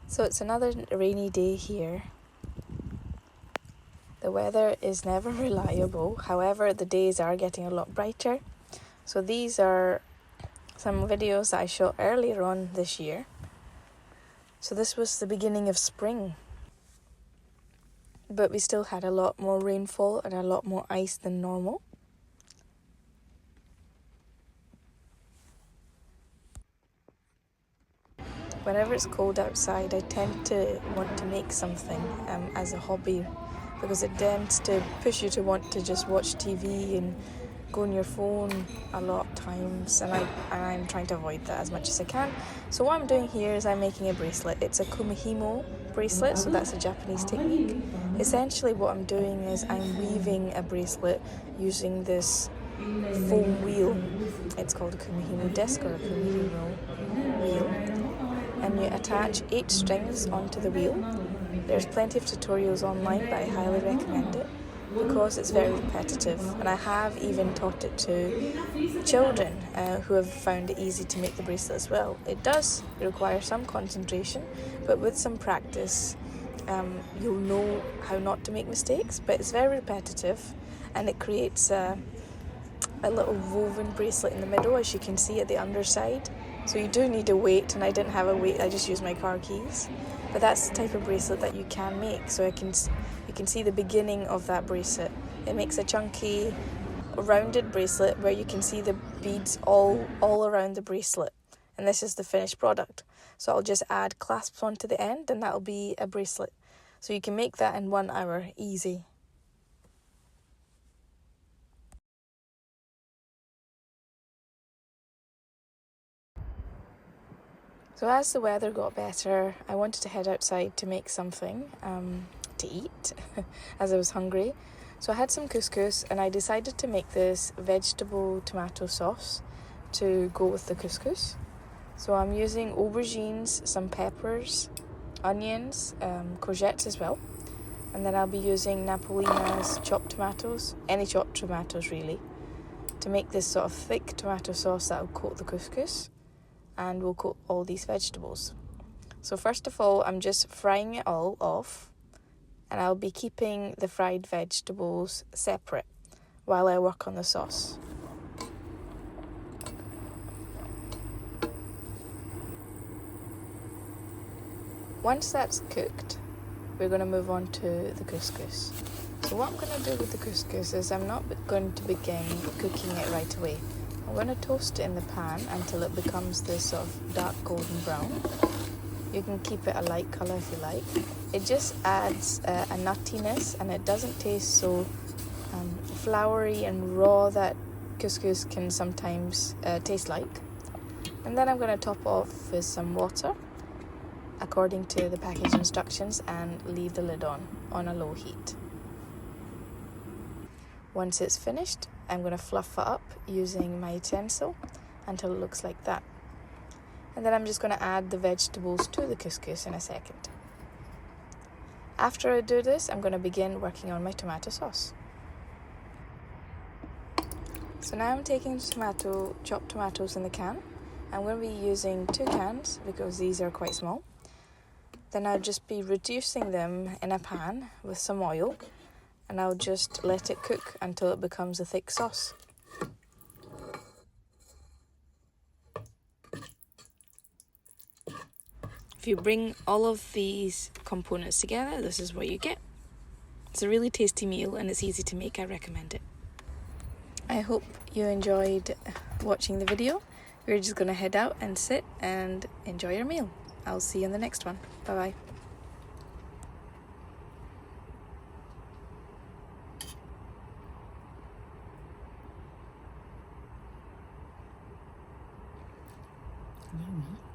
So it's another rainy day here. The weather is never reliable, however the days are getting a lot brighter. So these are some videos I shot earlier on this year. So this was the beginning of spring. But we still had a lot more rainfall and a lot more ice than normal. Whenever it's cold outside, I tend to want to make something as a hobby, because it tends to push you to want to just watch TV and go on your phone a lot of times, and I'm trying to avoid that as much as I can. So what I'm doing here is I'm making a bracelet. It's a kumihimo bracelet, so that's a Japanese technique. Essentially what I'm doing is I'm weaving a bracelet using this foam wheel. It's called a kumihimo disc or a kumihimo wheel. And you attach 8 strings onto the wheel. There's plenty of tutorials online, but I highly recommend it because it's very repetitive, and I have even taught it to children who have found it easy to make the bracelet as well. It does require some concentration, but with some practice you'll know how not to make mistakes, but it's very repetitive and it creates a little woven bracelet in the middle, as you can see at the underside. So you do need a weight, and I didn't have a weight, I just used my car keys. But that's the type of bracelet that you can make. So you can see the beginning of that bracelet. It makes a chunky, rounded bracelet where you can see the beads all around the bracelet. And this is the finished product. So I'll just add clasps onto the end, and that'll be a bracelet. So you can make that in 1 hour, easy. So as the weather got better, I wanted to head outside to make something to eat, as I was hungry. So I had some couscous, and I decided to make this vegetable tomato sauce to go with the couscous. So I'm using aubergines, some peppers, onions, courgettes as well. And then I'll be using Napolina's chopped tomatoes, any chopped tomatoes really, to make this sort of thick tomato sauce that will coat the couscous. And we'll coat all these vegetables. So first of all, I'm just frying it all off, and I'll be keeping the fried vegetables separate while I work on the sauce. Once that's cooked, we're going to move on to the couscous. So what I'm going to do with the couscous is I'm not going to begin cooking it right away. I'm going to toast it in the pan until it becomes this sort of dark golden brown. You can keep it a light colour if you like. It just adds a nuttiness, and it doesn't taste so floury and raw that couscous can sometimes taste like. And then I'm going to top off with some water according to the package instructions, and leave the lid on a low heat. Once it's finished, I'm going to fluff it up using my utensil until it looks like that. And then I'm just going to add the vegetables to the couscous in a second. After I do this, I'm going to begin working on my tomato sauce. So now I'm taking chopped tomatoes in the can. I'm going to be using 2 cans because these are quite small. Then I'll just be reducing them in a pan with some oil, and I'll just let it cook until it becomes a thick sauce. If you bring all of these components together, this is what you get. It's a really tasty meal, and it's easy to make. I recommend it. I hope you enjoyed watching the video. We're just going to head out and sit and enjoy your meal. I'll see you in the next one. Bye-bye. Yummy.